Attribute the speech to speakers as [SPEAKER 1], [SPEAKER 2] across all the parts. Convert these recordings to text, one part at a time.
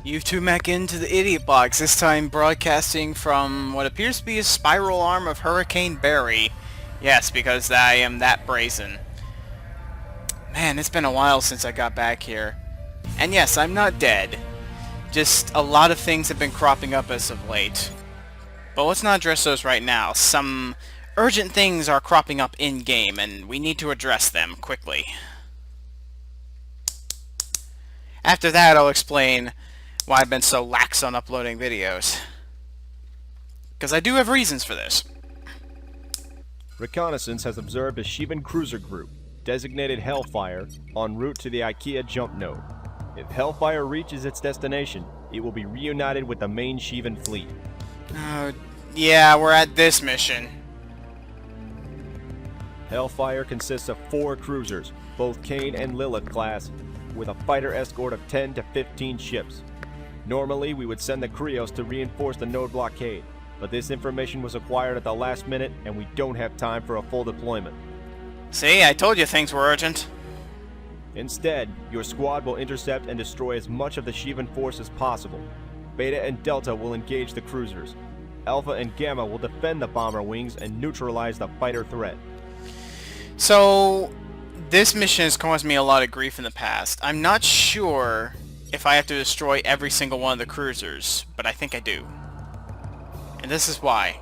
[SPEAKER 1] You two mech into the idiot box, this time broadcasting from what appears to be a spiral arm of Hurricane Barry. Yes, because I am that brazen. Man, it's been a while since I got back here. And yes, I'm not dead. Just a lot of things have been cropping up as of late. But let's not address those right now. Some urgent things are cropping up in-game, and we need to address them quickly. After that, I'll explain why I've been so lax on uploading videos. Because I do have reasons for this.
[SPEAKER 2] Reconnaissance has observed a Shivan cruiser group, designated Hellfire, en route to the IKEA jump node. If Hellfire reaches its destination, it will be reunited with the main Shivan fleet.
[SPEAKER 1] Yeah, we're at this mission.
[SPEAKER 2] Hellfire consists of 4 cruisers, both Cain and Lilith class, with a fighter escort of 10 to 15 ships. Normally, we would send the Krios to reinforce the node blockade, but this information was acquired at the last minute, and we don't have time for a full deployment.
[SPEAKER 1] See, I told you things were urgent.
[SPEAKER 2] Instead, your squad will intercept and destroy as much of the Shivan force as possible. Beta and Delta will engage the cruisers. Alpha and Gamma will defend the bomber wings and neutralize the fighter threat.
[SPEAKER 1] So, this mission has caused me a lot of grief in the past. I'm not sure if I have to destroy every single one of the cruisers, but I think I do. And this is why.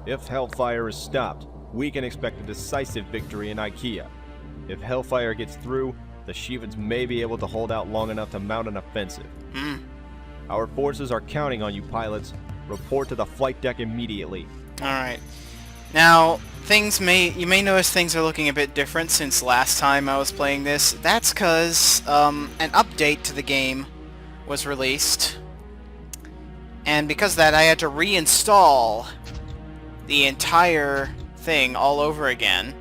[SPEAKER 2] If Hellfire is stopped, we can expect a decisive victory in IKEA. If Hellfire gets through, the Shivans may be able to hold out long enough to mount an offensive. Our forces are counting on you, pilots. Report to the flight deck immediately.
[SPEAKER 1] Alright. Now, you may notice things are looking a bit different since last time I was playing this. That's because an update to the game was released. And because of that, I had to reinstall the entire thing all over again.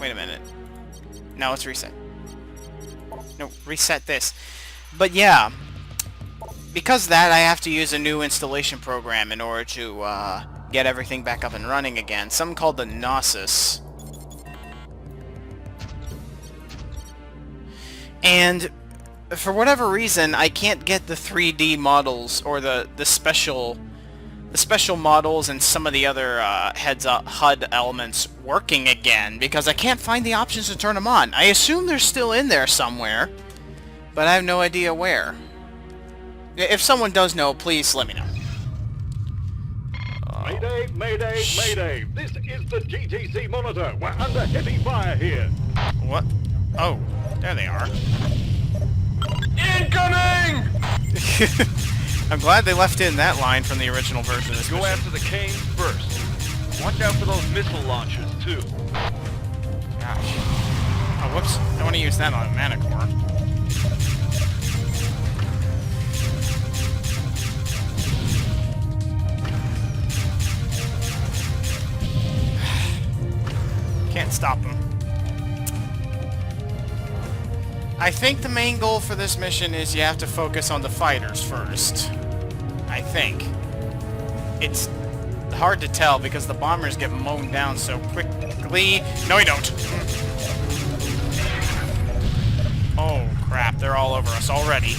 [SPEAKER 1] Wait a minute. No, let's reset. No, reset this. But yeah, because of that, I have to use a new installation program in order to get everything back up and running again. Something called the Gnosis. And for whatever reason, I can't get the 3D models or the special models and some of the other heads-up HUD elements working again because I can't find the options to turn them on. I assume they're still in there somewhere, but I have no idea where. If someone does know, please let me know.
[SPEAKER 3] Mayday, mayday, mayday! This is the GTC monitor. We're under heavy fire here.
[SPEAKER 1] What? Oh, there they are.
[SPEAKER 3] Incoming!
[SPEAKER 1] I'm glad they left in that line from the original version of this
[SPEAKER 3] Go
[SPEAKER 1] mission.
[SPEAKER 3] after the Canes first. Watch out for those missile launchers, too.
[SPEAKER 1] Gosh. Oh, whoops. I want to use that on a Manicore. Can't stop them. I think the main goal for this mission is you have to focus on the fighters first. I think. It's hard to tell because the bombers get mown down so quickly. No, you don't. Oh, crap. They're all over us already.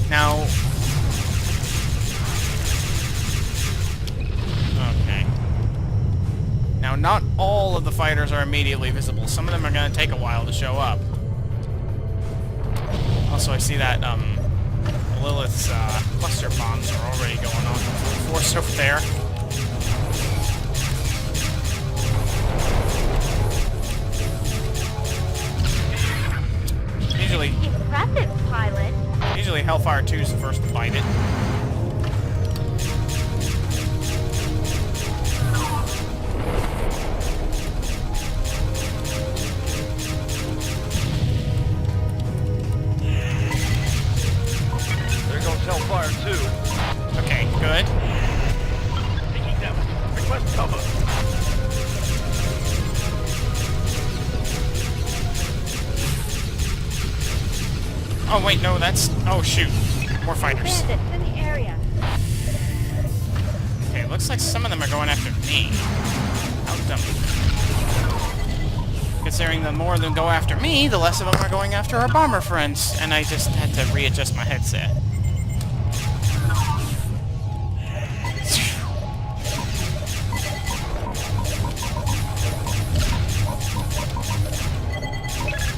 [SPEAKER 1] Now... Okay. Now, not all of the fighters are immediately visible. Some of them are going to take a while to show up. Also, I see that, Lilith's, cluster bombs are already going on full force over there.
[SPEAKER 4] Impressive, pilot.
[SPEAKER 1] Usually Hellfire 2 is the first to fight it.
[SPEAKER 3] There goes Hellfire 2.
[SPEAKER 1] Okay, good.
[SPEAKER 3] Taking damage. Request cover.
[SPEAKER 1] Oh wait, no, that's... Oh shoot. More fighters.
[SPEAKER 4] Bandits in the area.
[SPEAKER 1] Okay, looks like some of them are going after me. How dumb. Because considering the more of them go after me, the less of them are going after our bomber friends. And I just had to readjust my headset.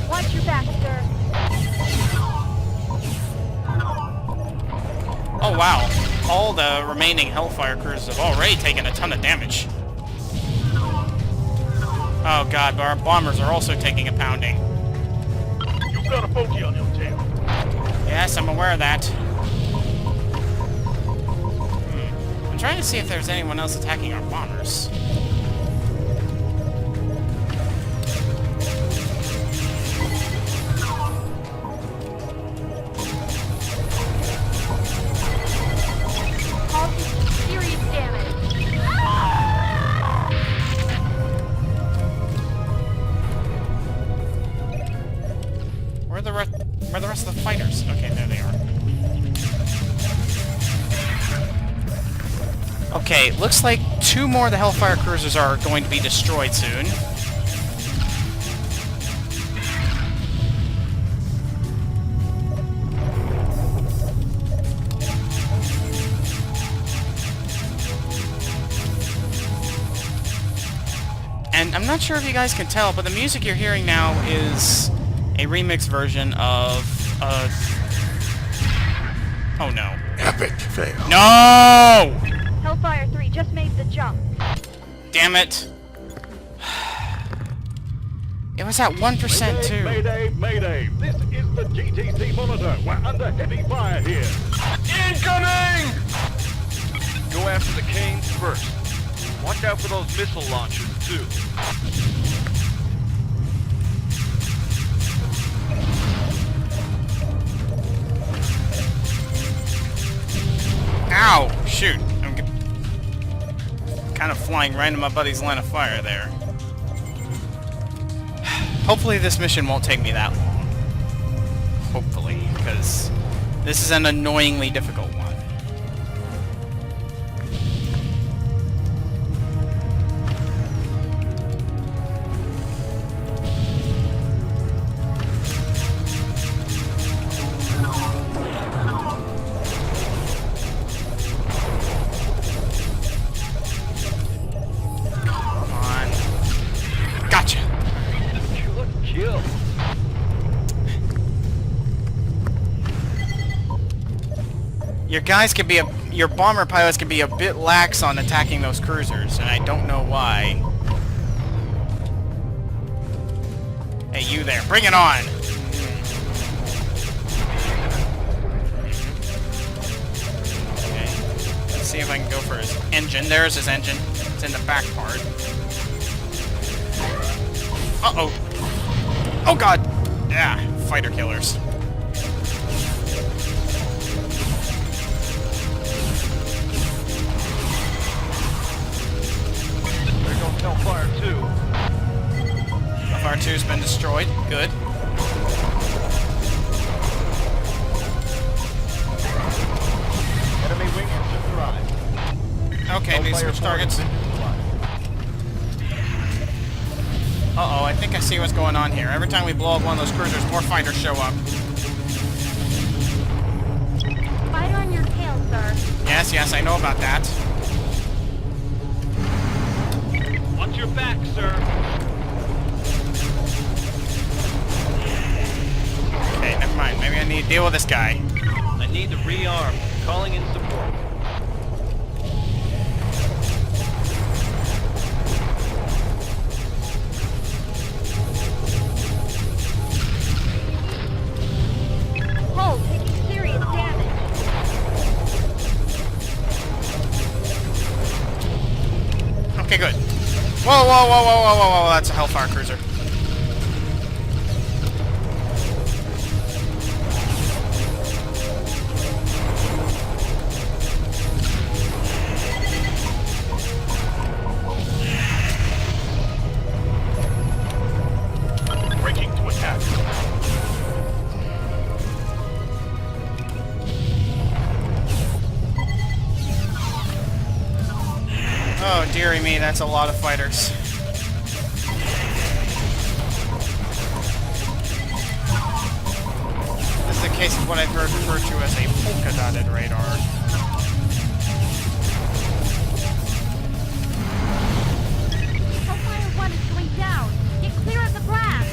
[SPEAKER 4] Watch your back, sir.
[SPEAKER 1] Oh wow, all the remaining Hellfire cruisers have already taken a ton of damage. Oh god, but our bombers are also taking a pounding.
[SPEAKER 3] You've got a bogey on your tail.
[SPEAKER 1] Yes, I'm aware of that. I'm trying to see if there's anyone else attacking our bombers.
[SPEAKER 4] Causing serious damage.
[SPEAKER 1] Where are the rest of the fighters? Okay, there they are. Okay, looks like 2 more of the Hellfire cruisers are going to be destroyed soon. And I'm not sure if you guys can tell, but the music you're hearing now is a remix version of oh no.
[SPEAKER 5] Epic fail.
[SPEAKER 1] No!
[SPEAKER 4] Hellfire 3 just made the jump.
[SPEAKER 1] Damn it. It was at 1% too.
[SPEAKER 3] Mayday, mayday. This is the GTC monitor. We're under heavy fire here.
[SPEAKER 5] Incoming!
[SPEAKER 6] Go after the Canes first. Watch out for those missile launchers, too.
[SPEAKER 1] Ow! Shoot. I'm kind of flying right into my buddy's line of fire there. Hopefully this mission won't take me that long. Hopefully, because this is an annoyingly difficult one. Come on. Gotcha!
[SPEAKER 6] Good kill.
[SPEAKER 1] Your bomber pilots can be a bit lax on attacking those cruisers, and I don't know why. Hey, you there, bring it on! Okay, let's see if I can go for his engine. There's his engine. It's in the back part. Uh-oh. Oh god! Yeah, fighter killers.
[SPEAKER 6] There goes Hellfire 2.
[SPEAKER 1] Hellfire 2's been destroyed. Good.
[SPEAKER 2] Enemy wing engine arrived.
[SPEAKER 1] Okay, need to switch targets. Uh-oh, I think I see what's going on here. Every time we blow up one of those cruisers, more fighters show up.
[SPEAKER 4] Fighter on your tail, sir.
[SPEAKER 1] Yes, yes, I know about that.
[SPEAKER 6] Watch your back, sir.
[SPEAKER 1] Okay, never mind. Maybe I need to deal with this guy.
[SPEAKER 6] I need to rearm. Calling in support.
[SPEAKER 4] Hull taking serious damage.
[SPEAKER 1] Okay, good. Whoa, whoa, whoa, whoa, whoa, whoa, whoa, that's a Hellfire cruiser.
[SPEAKER 3] Breaking to attack.
[SPEAKER 1] Oh, dearie me, that's a lot of fighters. what I've heard referred to as a polka-dotted radar.
[SPEAKER 4] Hellfire 1 is going down. Get clear of the blast.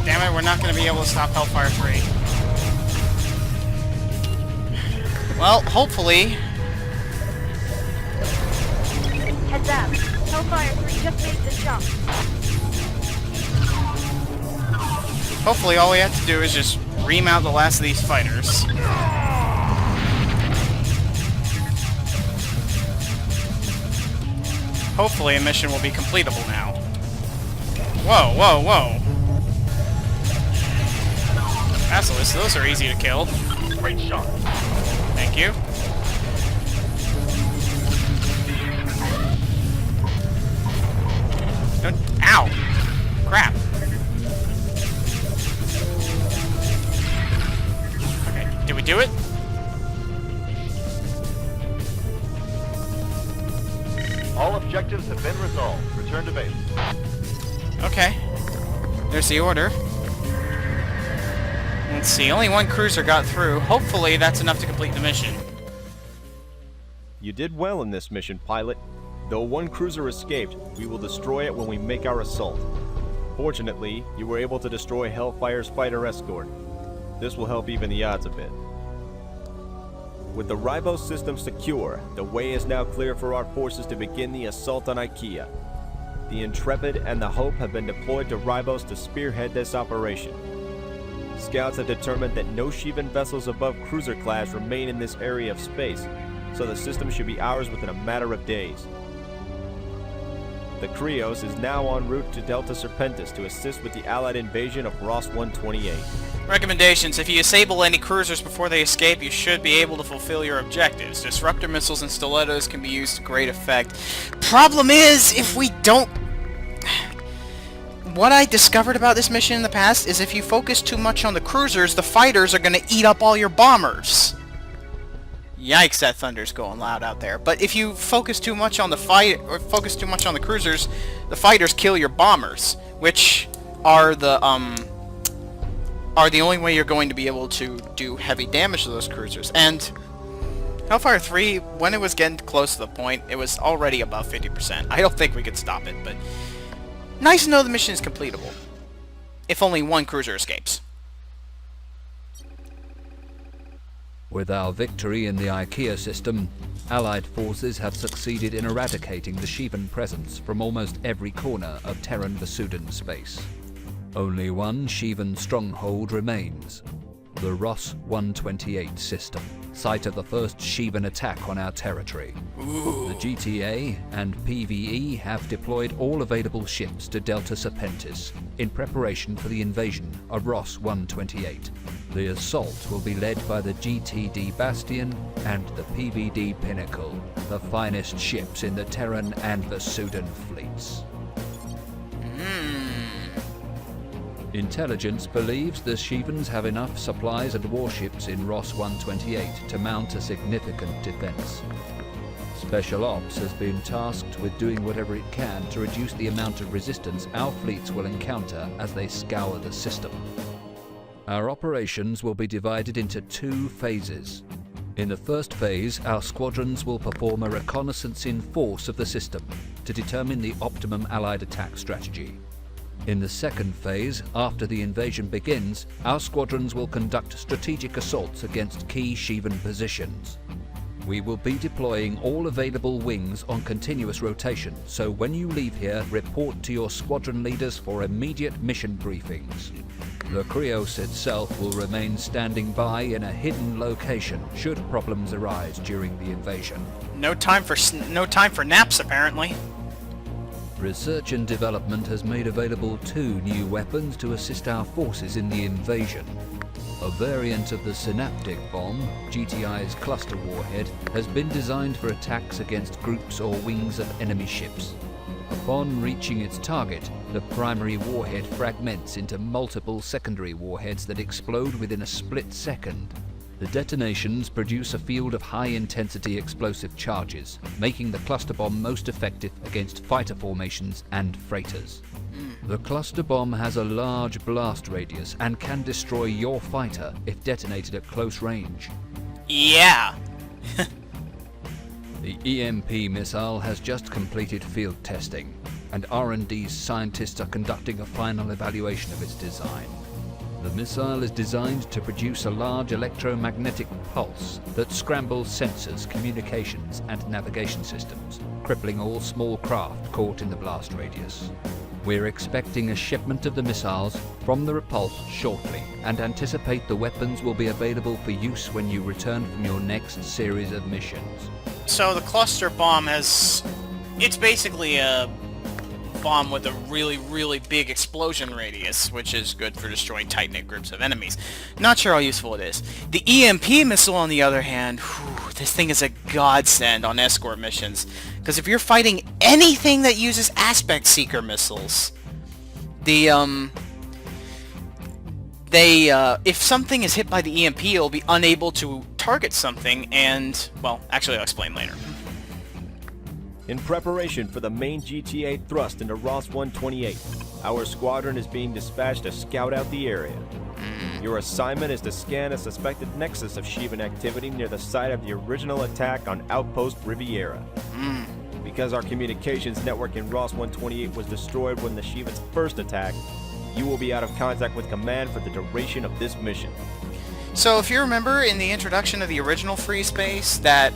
[SPEAKER 1] Damn it, we're not going to be able to stop Hellfire 3. Well, hopefully...
[SPEAKER 4] Heads up. Hellfire 3 just made the jump.
[SPEAKER 1] Hopefully all we have to do is just remount the last of these fighters. Hopefully a mission will be completable now. Whoa, whoa, whoa. Basilisk, those are easy to kill.
[SPEAKER 3] Great shot.
[SPEAKER 1] Thank you. Don't, ow! Crap. Okay, did we do it?
[SPEAKER 3] All objectives have been resolved. Return to base.
[SPEAKER 1] Okay. There's the order. Let's see, only one cruiser got through. Hopefully that's enough to complete the mission.
[SPEAKER 2] You did well in this mission, pilot. Though one cruiser escaped, we will destroy it when we make our assault. Fortunately, you were able to destroy Hellfire's fighter escort. This will help even the odds a bit. With the Ribos system secure, the way is now clear for our forces to begin the assault on IKEA. The Intrepid and the Hope have been deployed to Ribos to spearhead this operation. Scouts have determined that no Shivan vessels above cruiser class remain in this area of space, so the system should be ours within a matter of days. The Krios is now en route to Delta Serpentis to assist with the Allied invasion of Ross 128.
[SPEAKER 1] Recommendations: if you disable any cruisers before they escape, you should be able to fulfill your objectives. Disruptor missiles and stilettos can be used to great effect. Problem is, if we don't... What I discovered about this mission in the past is if you focus too much on the cruisers, the fighters are going to eat up all your bombers. Yikes, that thunder's going loud out there. But if you focus too much on the focus too much on the cruisers, the fighters kill your bombers, which are the only way you're going to be able to do heavy damage to those cruisers. And Hellfire 3, when it was getting close to the point, it was already above 50%. I don't think we could stop it, but nice to know the mission is completable. If only one cruiser escapes.
[SPEAKER 7] With our victory in the IKEA system, Allied forces have succeeded in eradicating the Shivan presence from almost every corner of Terran Vasudan space. Only one Shivan stronghold remains, the Ross 128 system, site of the first Shivan attack on our territory. The GTA and PvE have deployed all available ships to Delta Serpentis in preparation for the invasion of Ross 128. The assault will be led by the GTD Bastion and the PVD Pinnacle, the finest ships in the Terran and Vasudan fleets. Intelligence believes the Shivans have enough supplies and warships in Ross 128 to mount a significant defense. Special Ops has been tasked with doing whatever it can to reduce the amount of resistance our fleets will encounter as they scour the system. Our operations will be divided into 2 phases. In the first phase, our squadrons will perform a reconnaissance in force of the system to determine the optimum Allied attack strategy. In the second phase, after the invasion begins, our squadrons will conduct strategic assaults against key Shivan positions. We will be deploying all available wings on continuous rotation, so when you leave here, report to your squadron leaders for immediate mission briefings. The Krios itself will remain standing by in a hidden location should problems arise during the invasion.
[SPEAKER 1] No time for naps, apparently.
[SPEAKER 7] Research and development has made available 2 new weapons to assist our forces in the invasion. A variant of the Synaptic Bomb, GTI's cluster warhead, has been designed for attacks against groups or wings of enemy ships. Upon reaching its target, the primary warhead fragments into multiple secondary warheads that explode within a split second. The detonations produce a field of high-intensity explosive charges, making the cluster bomb most effective against fighter formations and freighters. The cluster bomb has a large blast radius and can destroy your fighter if detonated at close range.
[SPEAKER 1] Yeah.
[SPEAKER 7] The EMP missile has just completed field testing, and R&D's scientists are conducting a final evaluation of its design. The missile is designed to produce a large electromagnetic pulse that scrambles sensors, communications, and navigation systems, crippling all small craft caught in the blast radius. We're expecting a shipment of the missiles from the Repulse shortly, and anticipate the weapons will be available for use when you return from your next series of missions.
[SPEAKER 1] So the cluster bomb has... It's basically a bomb with a really, really big explosion radius, which is good for destroying tight-knit groups of enemies. Not sure how useful it is. The EMP missile, on the other hand, this thing is a godsend on escort missions. Because if you're fighting anything that uses aspect seeker missiles, if something is hit by the EMP, it'll be unable to target something, and, well, actually I'll explain later.
[SPEAKER 2] In preparation for the main GTA thrust into Ross 128, our squadron is being dispatched to scout out the area. Your assignment is to scan a suspected nexus of Shivan activity near the site of the original attack on Outpost Riviera. Because our communications network in Ross 128 was destroyed when the Shivans first attacked, you will be out of contact with command for the duration of this mission.
[SPEAKER 1] So if you remember in the introduction of the original Free Space, that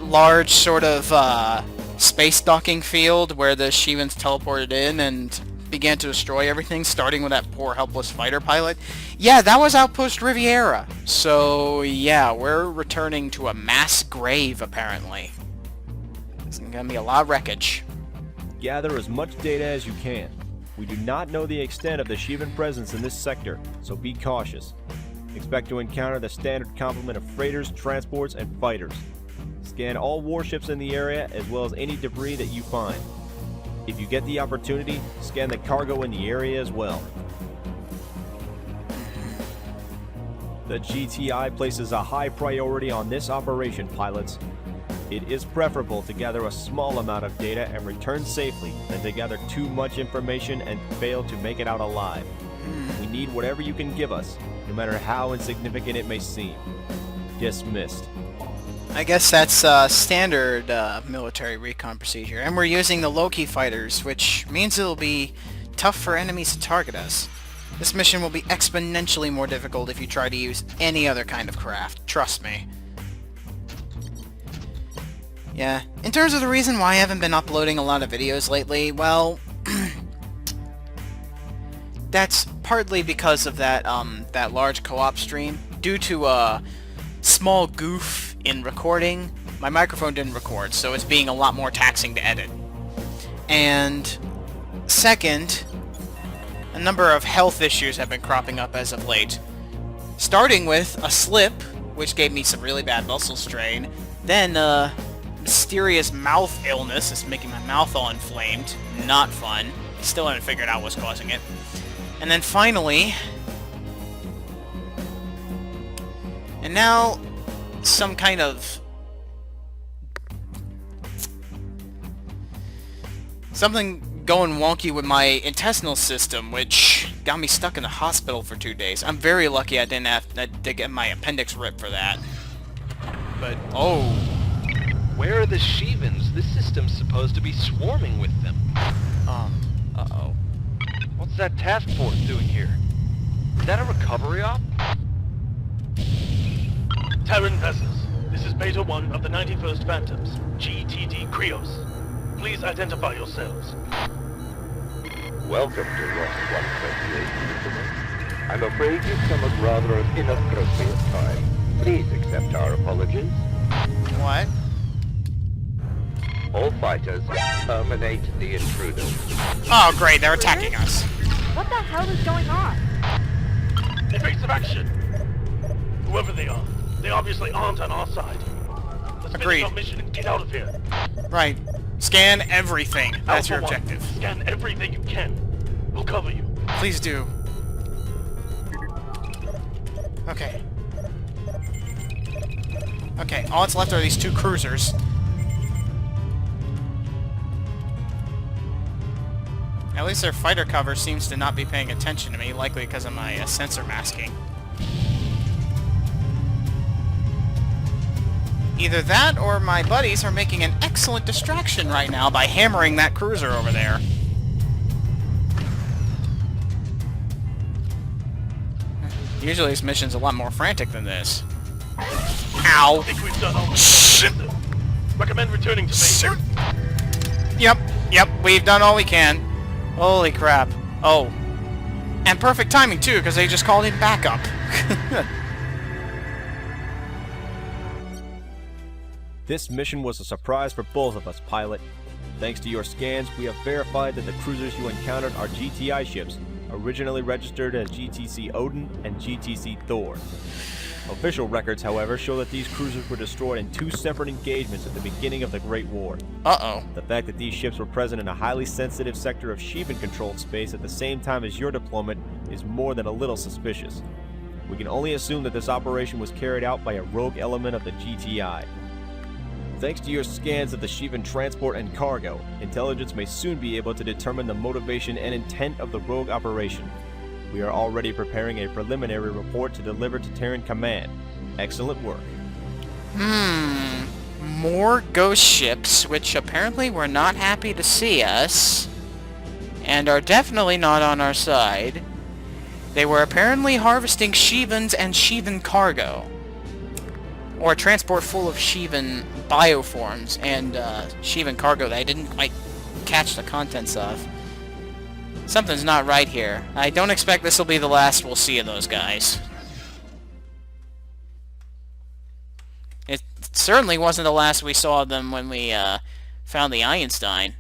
[SPEAKER 1] large sort of space docking field where the Shivans teleported in and began to destroy everything, starting with that poor helpless fighter pilot. Yeah, that was Outpost Riviera. So yeah, we're returning to a mass grave, apparently. There's gonna be a lot of wreckage.
[SPEAKER 2] Gather as much data as you can. We do not know the extent of the Shivan presence in this sector, so be cautious. Expect to encounter the standard complement of freighters, transports, and fighters. Scan all warships in the area as well as any debris that you find. If you get the opportunity, scan the cargo in the area as well. The GTI places a high priority on this operation, pilots. It is preferable to gather a small amount of data and return safely than to gather too much information and fail to make it out alive. We need whatever you can give us, no matter how insignificant it may seem. Dismissed.
[SPEAKER 1] I guess that's standard military recon procedure, and we're using the Loki fighters, which means it'll be tough for enemies to target us. This mission will be exponentially more difficult if you try to use any other kind of craft, trust me. Yeah, in terms of the reason why I haven't been uploading a lot of videos lately, well, that's partly because of that large co-op stream. Due to a small goof in recording, my microphone didn't record, so it's being a lot more taxing to edit. And second, a number of health issues have been cropping up as of late. Starting with a slip, which gave me some really bad muscle strain, then mysterious mouth illness is making my mouth all inflamed. Not fun. Still haven't figured out what's causing it. And then finally... And now, some kind of... something going wonky with my intestinal system, which got me stuck in the hospital for 2 days. I'm very lucky I didn't have to get my appendix ripped for that. But, oh...
[SPEAKER 6] Where are the Shivans? This system's supposed to be swarming with them.
[SPEAKER 1] Uh-oh.
[SPEAKER 6] What's that task force doing here? Is that a recovery op?
[SPEAKER 8] Terran vessels, this is Beta 1 of the 91st Phantoms, GTD Krios. Please identify yourselves.
[SPEAKER 3] Welcome to Ross 128, gentlemen. I'm afraid you've come at rather an inappropriate time. Please accept our apologies.
[SPEAKER 1] What?
[SPEAKER 3] All fighters, terminate the intruders.
[SPEAKER 1] Oh great, they're attacking us.
[SPEAKER 4] What the hell is going on?
[SPEAKER 8] Evasive action! Whoever they are, they obviously aren't on our side. Let's
[SPEAKER 1] Agreed.
[SPEAKER 8] finish our mission and get out of here.
[SPEAKER 1] Right. Scan everything. That's your
[SPEAKER 8] Alpha 1,
[SPEAKER 1] objective.
[SPEAKER 8] Scan everything you can. We'll cover you.
[SPEAKER 1] Please do. Okay. Okay, all that's left are these two cruisers. At least their fighter cover seems to not be paying attention to me, likely because of my sensor masking. Either that, or my buddies are making an excellent distraction right now by hammering that cruiser over there. Usually this mission's a lot more frantic than this. Ow!
[SPEAKER 8] I think we've done all we can. Recommend returning to base.
[SPEAKER 1] Yep, we've done all we can. Holy crap. Oh. And perfect timing, too, because they just called in backup.
[SPEAKER 2] This mission was a surprise for both of us, pilot. Thanks to your scans, we have verified that the cruisers you encountered are GTI ships, originally registered as GTC Odin and GTC Thor. Official records, however, show that these cruisers were destroyed in 2 separate engagements at the beginning of the Great War.
[SPEAKER 1] Uh-oh.
[SPEAKER 2] The fact that these ships were present in a highly sensitive sector of Shivan-controlled space at the same time as your deployment is more than a little suspicious. We can only assume that this operation was carried out by a rogue element of the GTI. Thanks to your scans of the Shivan transport and cargo, intelligence may soon be able to determine the motivation and intent of the rogue operation. We are already preparing a preliminary report to deliver to Terran Command. Excellent work.
[SPEAKER 1] More ghost ships, which apparently were not happy to see us, and are definitely not on our side. They were apparently harvesting Shivans and Shivan cargo. Or a transport full of Shivan bioforms and Shivan cargo that I didn't quite catch the contents of. Something's not right here. I don't expect this will be the last we'll see of those guys. It certainly wasn't the last we saw of them when we found the Einstein.